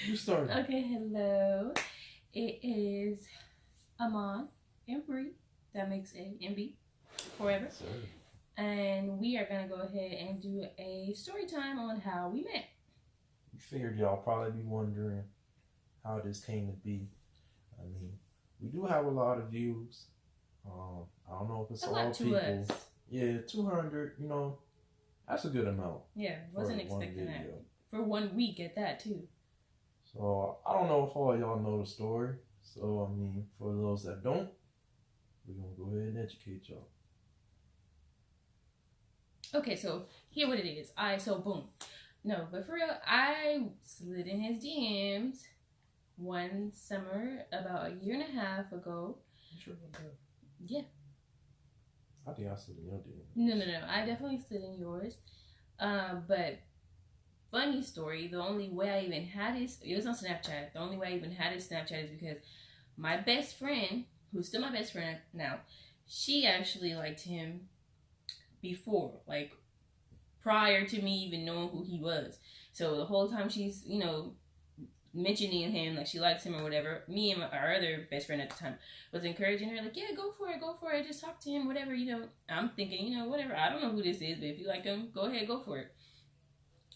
You started. Okay, hello. It is Amon and Bree. That makes A and B forever. Sorry. And we are going to go ahead and do a story time on how we met. We figured y'all probably be wondering how this came to be. I mean, we do have a lot of views. I don't know if it's A all lot to people. us. Yeah, 200. That's a good amount. Yeah, wasn't expecting that. Video. For 1 week at that, too. So I don't know if all y'all know the story. So I mean, for those that don't, we're gonna go ahead and educate y'all. Okay, so here what it is. Boom. No, but for real, I slid in his DMs one summer about a year and a half ago. You sure about that? Yeah. I think I slid in your DM. No. I definitely slid in yours. But funny story, the only way I even had it was on Snapchat. The only way I even had his Snapchat is because my best friend, who's still my best friend now, she actually liked him before, like prior to me even knowing who he was. So the whole time she's, mentioning him, like she likes him or whatever, me and our other best friend at the time was encouraging her, like, yeah, go for it, just talk to him, whatever, I'm thinking, whatever, I don't know who this is, but if you like him, go ahead, go for it.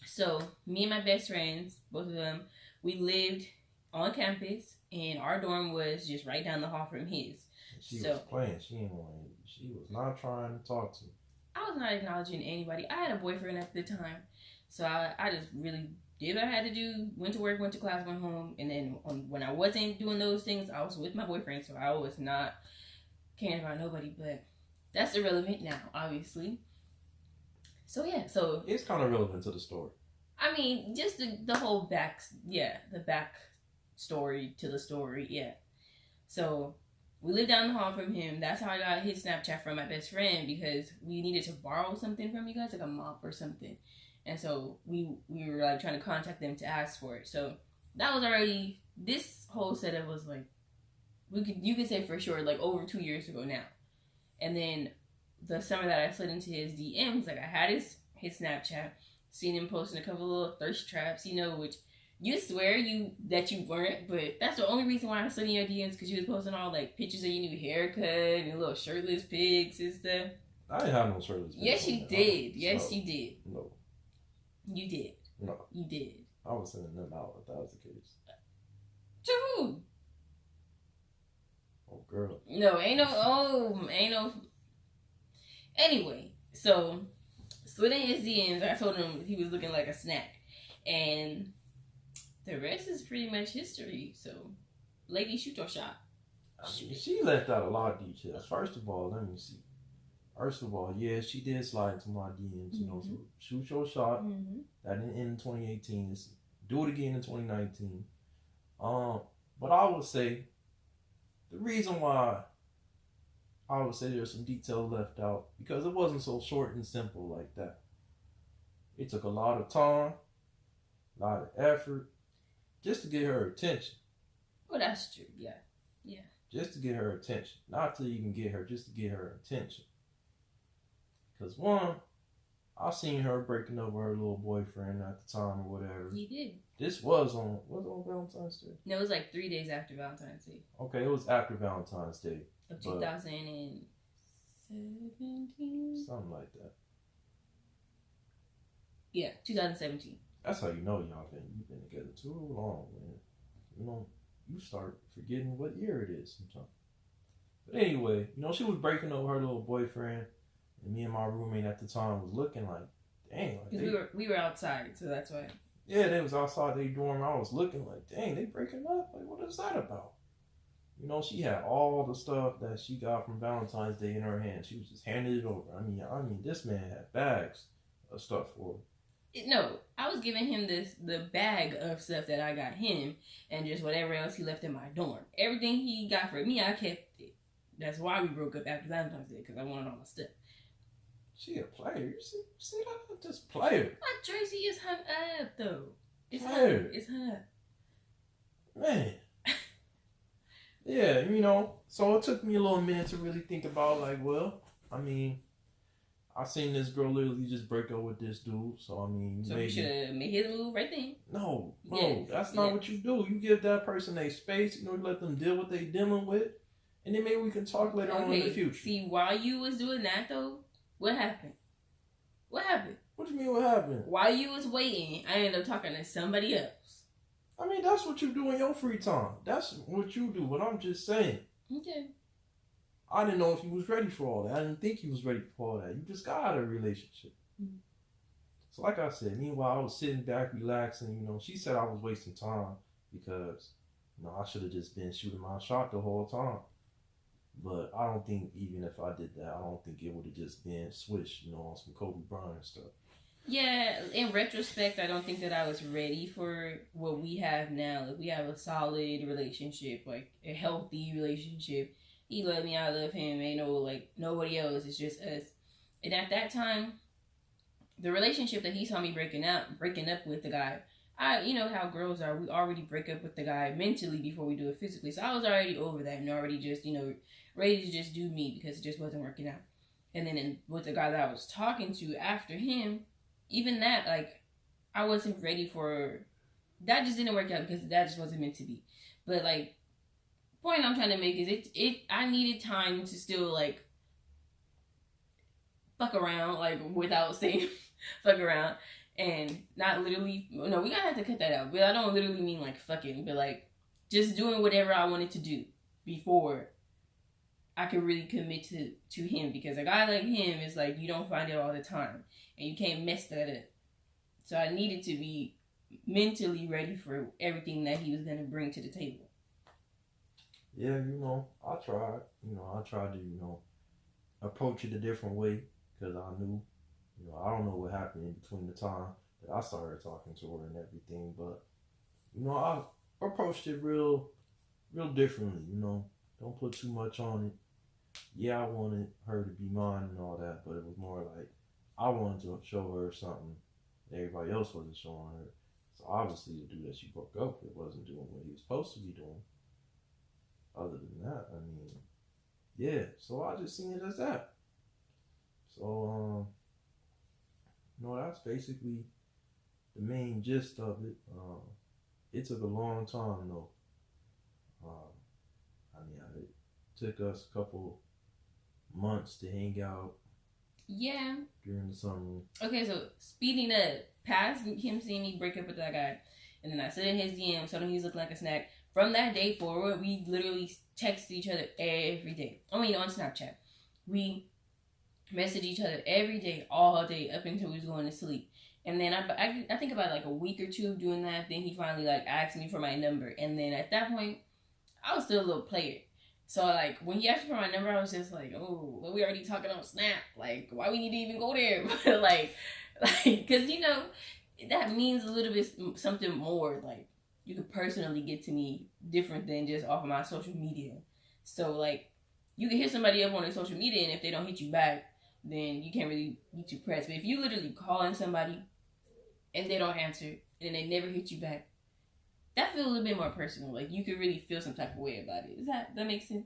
So me and my best friends, both of them, we lived on campus, and our dorm was just right down the hall from his. She was playing. She was not trying to talk to me. I was not acknowledging anybody. I had a boyfriend at the time, so I just really did what I had to do. Went to work, went to class, went home, and then when I wasn't doing those things, I was with my boyfriend, so I was not caring about nobody. But that's irrelevant now, obviously. So yeah, so it's kind of relevant to the story. I mean, just the whole back story to the story, yeah. So we lived down the hall from him. That's how I got his Snapchat from my best friend, because we needed to borrow something from you guys, like a mop or something. And so we were like trying to contact them to ask for it. So that was already, this whole setup was like, you could say for sure like over 2 years ago now. And then the summer that I slid into his DMs, like I had his Snapchat, seen him posting a couple of little thirst traps, which you swear that you weren't, but that's the only reason why I slid in your DMs, because you was posting all like pictures of your new haircut and little shirtless pics and stuff. I didn't have no shirtless pics. Yes, you did. Yes, you did. No. You did. No. You did. I was sending them out if that was the case. To who? Oh, girl. No, ain't no. Anyway, so slid in his DMs. I told him he was looking like a snack, and the rest is pretty much history. So, lady, shoot your shot. She left out a lot of details. First of all, let me see. First of all, yeah, she did slide into my DMs, so shoot your shot. Mm-hmm. That didn't end in 2018. Do it again in 2019. But I would say the reason why I would say there's some detail left out, because it wasn't so short and simple like that. It took a lot of time, a lot of effort, just to get her attention. Well, that's true. Yeah. Just to get her attention. Not to even get her, just to get her attention. Because one, I seen her breaking up with her little boyfriend at the time or whatever. You did. This was on Valentine's Day? No, it was like 3 days after Valentine's Day. Okay, it was after Valentine's Day. Of 2017? Something like that. Yeah, 2017. That's how you know you've been together too long, man. You start forgetting what year it is sometimes. But anyway, she was breaking up with her little boyfriend, and me and my roommate at the time was looking like, dang. Because we were outside, so that's why. Yeah, they was outside their dorm. I was looking like, dang, they breaking up? Like, what is that about? She had all the stuff that she got from Valentine's Day in her hand. She was just handing it over. I mean, this man had bags of stuff for her. No, I was giving him the bag of stuff that I got him, and just whatever else he left in my dorm. Everything he got for me, I kept it. That's why we broke up after Valentine's Day, because I wanted all my stuff. She a player. You see that? Just player. My Tracy is hung up, though. It's player. Hung. It's hung up. Man. Yeah, so it took me a little minute to really think about, like, well, I mean, I seen this girl literally just break up with this dude. So I mean, So maybe you should have made his move right then. no, Yes. that's not what you do. You give that person a space. You let them deal what they dealing with, and then maybe we can talk later on in the future. See, while you was doing that though, what happened? What happened? What do you mean? What happened? While you was waiting, I ended up talking to somebody else. I mean, that's what you do in your free time. That's what you do. But I'm just saying. Okay. I didn't know if he was ready for all that. I didn't think he was ready for all that. You just got out of a relationship. Mm-hmm. So like I said, meanwhile, I was sitting back, relaxing. She said I was wasting time because, I should have just been shooting my shot the whole time. But I don't think even if I did that, I don't think it would have just been switched, on some Kobe Bryant stuff. Yeah, in retrospect, I don't think that I was ready for what we have now. Like, we have a solid relationship, like a healthy relationship. He loved me, I love him. Ain't nobody else. It's just us. And at that time, the relationship that he saw me breaking up with the guy, you know how girls are. We already break up with the guy mentally before we do it physically. So I was already over that and already just, ready to just do me because it just wasn't working out. And then with the guy that I was talking to after him, even that, I wasn't ready for, that just didn't work out because that just wasn't meant to be. But point I'm trying to make is I needed time to still fuck around, without saying fuck around, and not literally, no, we gotta have to cut that out, but I don't literally mean fucking, but just doing whatever I wanted to do before I could really commit to him, because a guy like him is you don't find it all the time, and you can't mess that up. So I needed to be mentally ready for everything that he was gonna bring to the table. Yeah, I tried. I tried to, approach it a different way because I knew, I don't know what happened in between the time that I started talking to her and everything, but, I approached it real differently, Don't put too much on it. Yeah, I wanted her to be mine and all that, but it was more I wanted to show her something everybody else wasn't showing her. So obviously the dude that she broke up with wasn't doing what he was supposed to be doing. Other than that, I mean, yeah, so I just seen it as that. So, that's basically the main gist of it. It took a long time, though. It took us a couple months to hang out. Yeah. During the summer. Okay, so speeding up, past him seeing me break up with that guy, and then I slid in his DM, told him he was looking like a snack. From that day forward, we literally text each other every day. On Snapchat. We message each other every day, all day, up until we was going to sleep. And then I think about a week or two of doing that, then he finally asked me for my number. And then at that point, I was still a little player. So when he asked me for my number, I was just oh, well, we already talking on Snap. Why we need to even go there? But because that means a little bit something more. You could personally get to me different than just off of my social media. So you can hit somebody up on their social media, and if they don't hit you back, then you can't really be too pressed. But if you literally calling somebody and they don't answer and they never hit you back, that feels a little bit more personal. You could really feel some type of way about it. Does that make sense?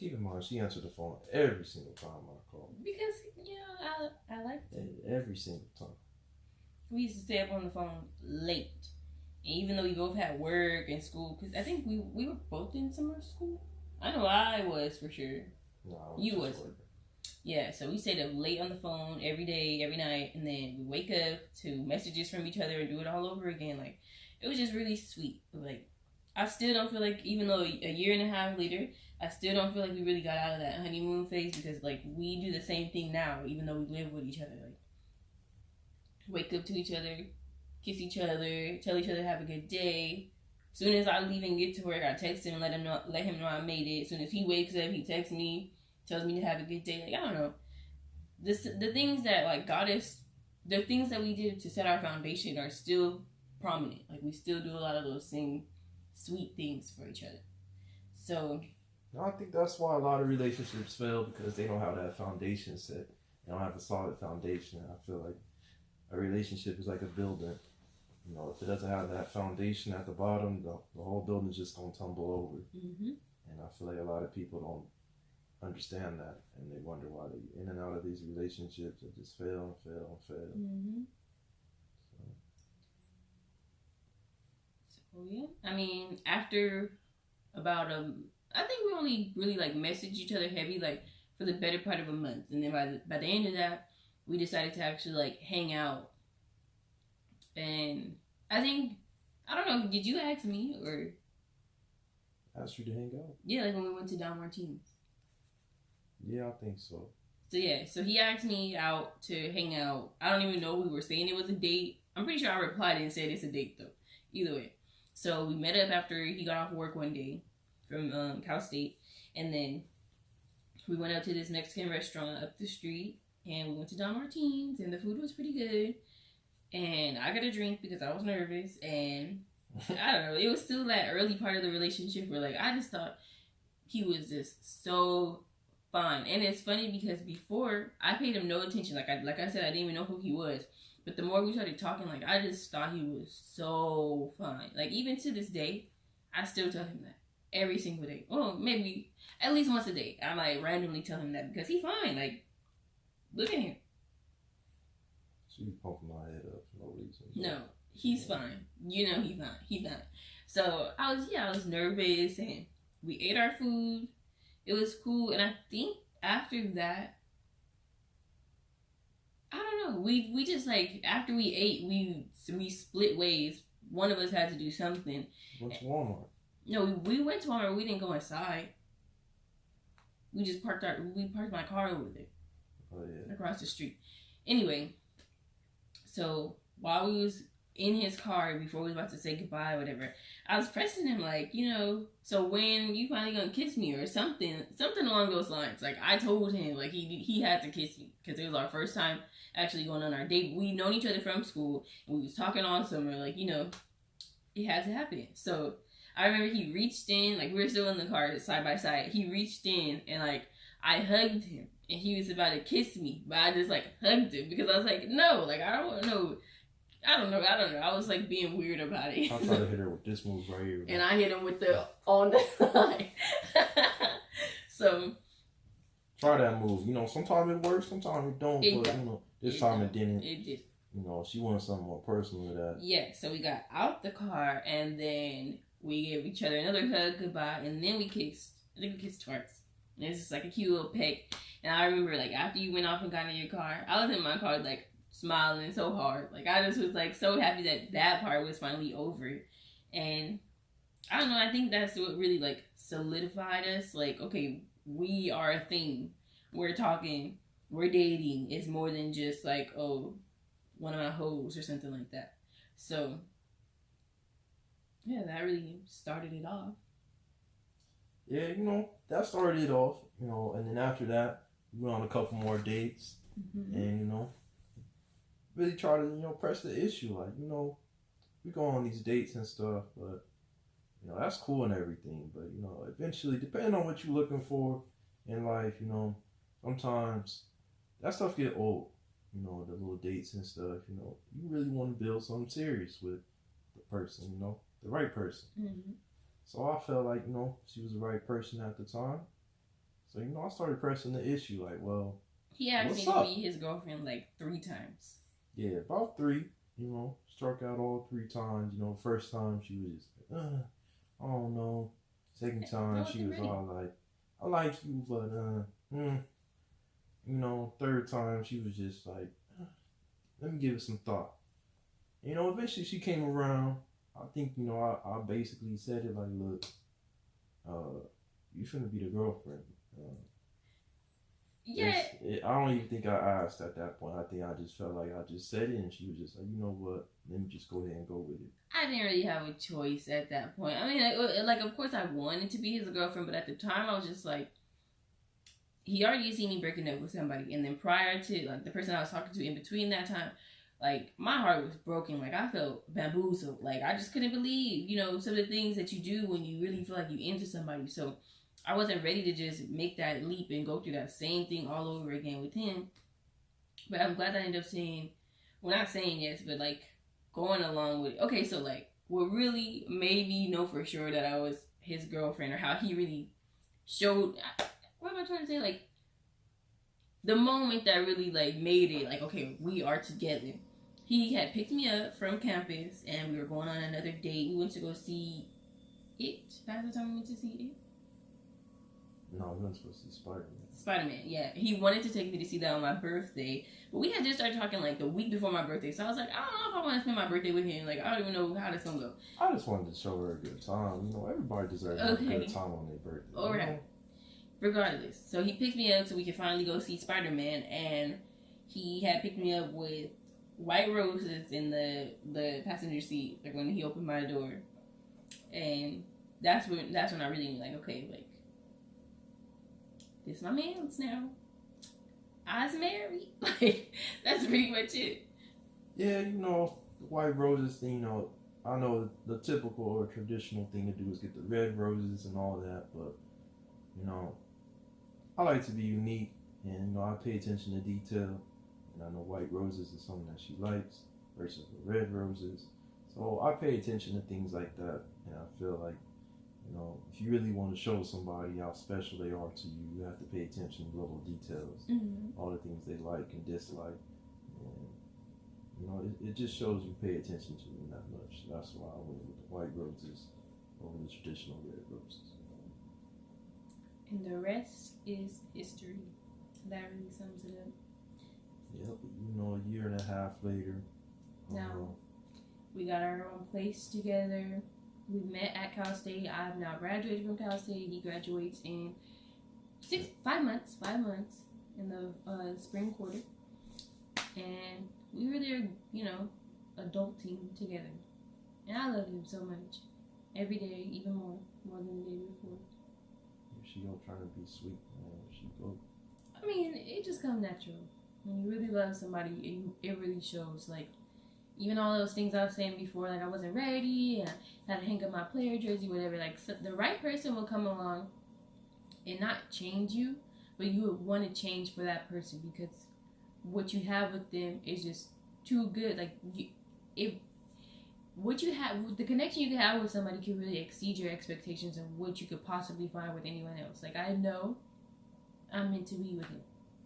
Keep in mind, she answered the phone every single time I called. Because, I like it. Every single time. We used to stay up on the phone late. And even though we both had work and school, because I think we were both in summer school. I know I was for sure. No, you was. Yeah, so we stayed up late on the phone every day, every night, and then we wake up to messages from each other and do it all over again. It was just really sweet. I still don't feel even though a year and a half later, I still don't feel we really got out of that honeymoon phase, because we do the same thing now, even though we live with each other. Wake up to each other, kiss each other, tell each other have a good day. As soon as I leave and get to work, I text him and let him know I made it. As soon as he wakes up, he texts me, tells me to have a good day. I don't know. The things that got us, the things that we did to set our foundation are still prominent. We still do a lot of those same sweet things for each other. So I think that's why a lot of relationships fail, because they don't have that foundation set. They don't have a solid foundation. I feel a relationship is like a building. If it doesn't have that foundation at the bottom, the whole building's just going to tumble over. Mm-hmm. And I feel a lot of people don't understand that, and they wonder why they in and out of these relationships that just fail and fail and fail. Mm-hmm. So yeah, I mean, after about I think we only really like messaged each other heavy like for the better part of a month, and then by the end of that, we decided to actually like hang out. And I think I don't know, did you ask me or Asked you to hang out? yeah, like when we went to Don Martinez? Yeah, I think so. So yeah, so he asked me out to hang out. I don't even know if we were saying it was a date. I'm pretty sure I replied and said it's a date though. Either way, so we met up after he got off work one day from Cal State, and then we went out to this Mexican restaurant up the street, and we went to Don Martinez, and the food was pretty good. And I got a drink because I was nervous, and I don't know. It was still that early part of the relationship where like I just thought he was just so fine. And it's funny because before I paid him no attention. Like I said, I didn't even know who he was. But the more we started talking, like I just thought he was so fine. Like even to this day, I still tell him that every single day. Well, maybe at least once a day. I might randomly tell him that because he's fine. Like look at him. She pumping my head up for no reason. No, he's fine. You know he's fine. He's fine. So I was nervous, and we ate our food. It was cool, and I think after that, I don't know. We just like after we ate, we split ways. One of us had to do something. Went to Walmart. No, we went to Walmart. We didn't go inside. We just parked my car over there. Oh yeah. Across the street. Anyway, so while we was in his car before we was about to say goodbye or whatever, I was pressing him like, so when you finally gonna kiss me or something along those lines. Like I told him like he had to kiss me because it was our first time actually going on our date. We known each other from school and we was talking all summer, like it had to happen. So I remember he reached in, like we were still in the car side by side. He reached in and like I hugged him and he was about to kiss me, but I just like hugged him because I was like, no, like I don't know. I don't know. I was like being weird about it. I'll try to hit her with this move right here. And I hit him with the on the side. So try that move. Sometimes it works, sometimes it don't. But this time it didn't. It did. She wanted something more personal than that. Yeah. So we got out the car and then we gave each other another hug, goodbye, and then we kissed. I think we kissed twice. And it's just like a cute little peck. And I remember like after you went off and got in your car, I was in my car like smiling so hard. Like I just was like so happy that part was finally over. And I don't know, I think that's what really like solidified us. Like, okay, we are a thing. We're talking, we're dating. It's more than just like, oh, one of my hoes or something like that. So yeah, that really started it off. Yeah, that started it off, and then after that, we went on a couple more dates, and, really try to, press the issue. Like, we go on these dates and stuff, but, that's cool and everything. But, eventually, depending on what you're looking for in life, sometimes that stuff get old, the little dates and stuff, you really want to build something serious with the person, the right person. Mm-hmm. So I felt like, she was the right person at the time. So, I started pressing the issue like, well, he asked me to be his girlfriend like 3 times. Yeah, about 3, struck out all 3 times. First time she was just like, I don't know. Second time she was all like, I like you, but, third time she was just like, let me give it some thought. Eventually she came around. I think, I basically said it like, look, you shouldn't be the girlfriend. Yeah. I don't even think I asked at that point. I think I just felt like I just said it and she was just like, you know what, let me just go ahead and go with it. I didn't really have a choice at that point. I mean, like of course I wanted to be his girlfriend, but at the time I was just like, he already seen me breaking up with somebody. And then prior to, like, the person I was talking to in between that time, like, my heart was broken. Like, I felt bamboozled. Like, I just couldn't believe, some of the things that you do when you really feel like you into somebody. So, I wasn't ready to just make that leap and go through that same thing all over again with him. But I'm glad I ended up saying, well, not saying yes, but, like, going along with it. Okay, so, like, what really made me know for sure that I was his girlfriend or how he really showed... what am I trying to say? Like, the moment that really like made it like, okay, we are together. He had picked me up from campus and we were going on another date. We went to go see it. That's the time we went to see it. No, we weren't supposed to see Spider-Man. Spider-Man, yeah. He wanted to take me to see that on my birthday. But we had just started talking like the week before my birthday. So I was like, I don't know if I want to spend my birthday with him. Like, I don't even know how this gonna go. I just wanted to show her a good time. You know, everybody deserves a good time on their birthday. All right. Regardless. So he picked me up so we could finally go see Spider-Man. And he had picked me up with white roses in the passenger seat. Like when he opened my door. And that's when I really knew, like, okay, like, this my man's now. I's married. Like, that's pretty much it. Yeah, you know, the white roses thing, you know, I know the typical or traditional thing to do is get the red roses and all that, but, you know, I like to be unique, and, you know, I pay attention to detail, and I know white roses is something that she likes versus the red roses. So I pay attention to things like that, and I feel like, you know, if you really want to show somebody how special they are to you, you have to pay attention to little details, all the things they like and dislike. And, you know, it just shows you pay attention to them that much. That's why I went with the white roses over the traditional red roses. And the rest is history. That really sums it up. Yep, you know, a year and a half later. Now, we got our own place together. We met at Cal State. I have now graduated from Cal State. He graduates in 5 months in the spring quarter. And we were there, you know, adulting together. And I love him so much. Every day, even more than the day before. She don't try to be sweet, man. She go. I mean, it just comes natural. When you really love somebody, it really shows. Like, even all those things I was saying before, like I wasn't ready, and I had to hang up my player jersey, whatever. Like, so the right person will come along and not change you, but you would want to change for that person because what you have with them is just too good. Like, the connection you can have with somebody can really exceed your expectations of what you could possibly find with anyone else. Like, I know I'm meant to be with him.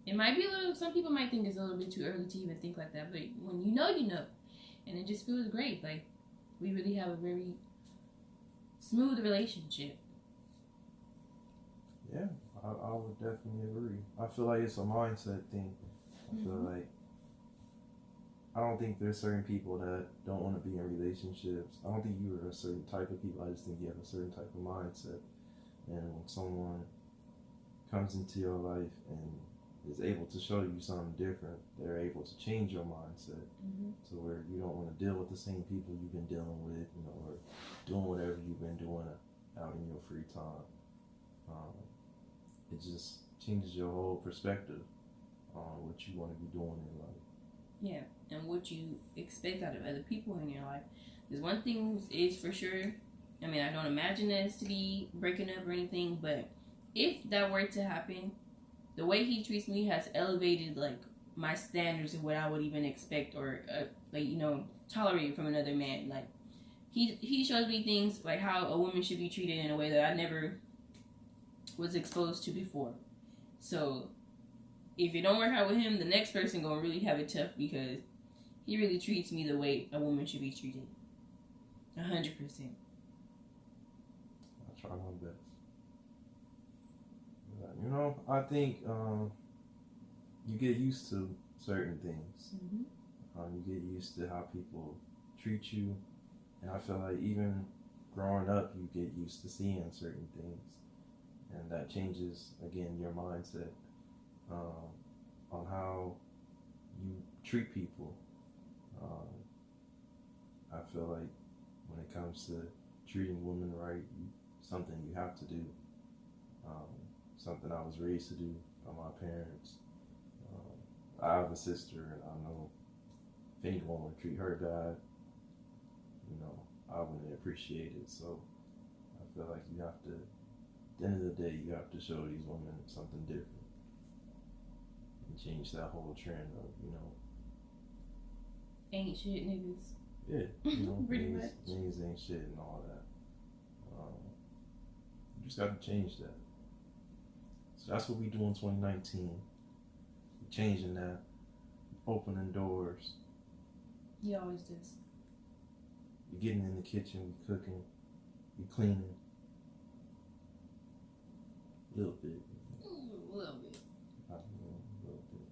It might be some people might think it's a little bit too early to even think like that, but when you know, you know. And it just feels great. Like, we really have a very smooth relationship. Yeah, I would definitely agree. I feel like it's a mindset thing. I feel like I don't think there's certain people that don't want to be in relationships. I don't think you're a certain type of people. I just think you have a certain type of mindset. And when someone comes into your life and is able to show you something different, they're able to change your mindset to where you don't want to deal with the same people you've been dealing with, you know, or doing whatever you've been doing out in your free time. It just changes your whole perspective on what you want to be doing in life. Yeah, and what you expect out of other people in your life. There's one thing is for sure. I mean, I don't imagine us to be breaking up or anything, but if that were to happen, the way he treats me has elevated, like, my standards of what I would even expect or, like, you know, tolerate from another man. Like, he shows me things like how a woman should be treated in a way that I never was exposed to before. So, if it don't work out with him, the next person gonna really have it tough because he really treats me the way a woman should be treated. 100%. I try my best. You know, I think you get used to certain things. You get used to how people treat you. And I feel like even growing up, you get used to seeing certain things. And that changes, again, your mindset on how you treat people. I feel like when it comes to treating women right, something you have to do. Something I was raised to do by my parents. I have a sister, and I know if anyone would treat her bad, you know, I wouldn't appreciate it. So I feel like you have to, at the end of the day, you have to show these women something different and change that whole trend of, you know, ain't shit niggas. Yeah, you know, pretty much. Niggas ain't shit and all that. You just got to change that. That's what we do in 2019. We're changing that, opening doors. He always does. We're getting in the kitchen, we're cooking, we're cleaning. A little bit. A little bit. A little bit.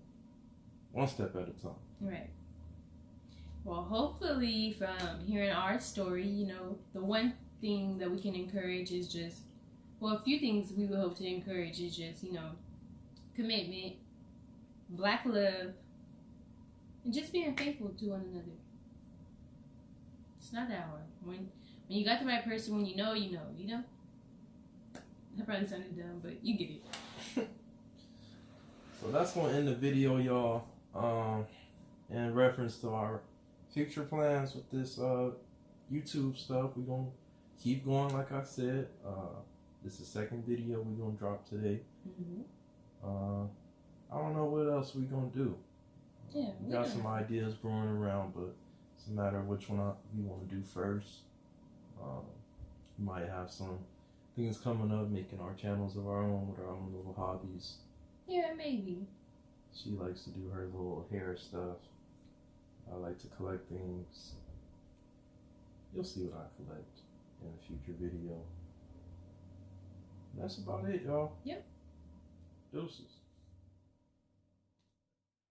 One step at a time. Right. Well, hopefully from hearing our story, you know, the one thing that we can encourage is just, well, a few things we would hope to encourage is just, you know, commitment, black love, and just being faithful to one another. It's not that hard. When you got the right person, when you know, you know. That probably sounded dumb, but you get it. So that's going to end the video, y'all. In reference to our future plans with this YouTube stuff, we're going to keep going, like I said. This is the second video we're going to drop today. I don't know what else we're going to do. Yeah, we got some ideas brewing around, but it's a matter of which one we want to do first. We might have some things coming up, making our channels of our own with our own little hobbies. Yeah, maybe. She likes to do her little hair stuff. I like to collect things. You'll see what I collect in a future video. That's about it, y'all. Yep. Deuces.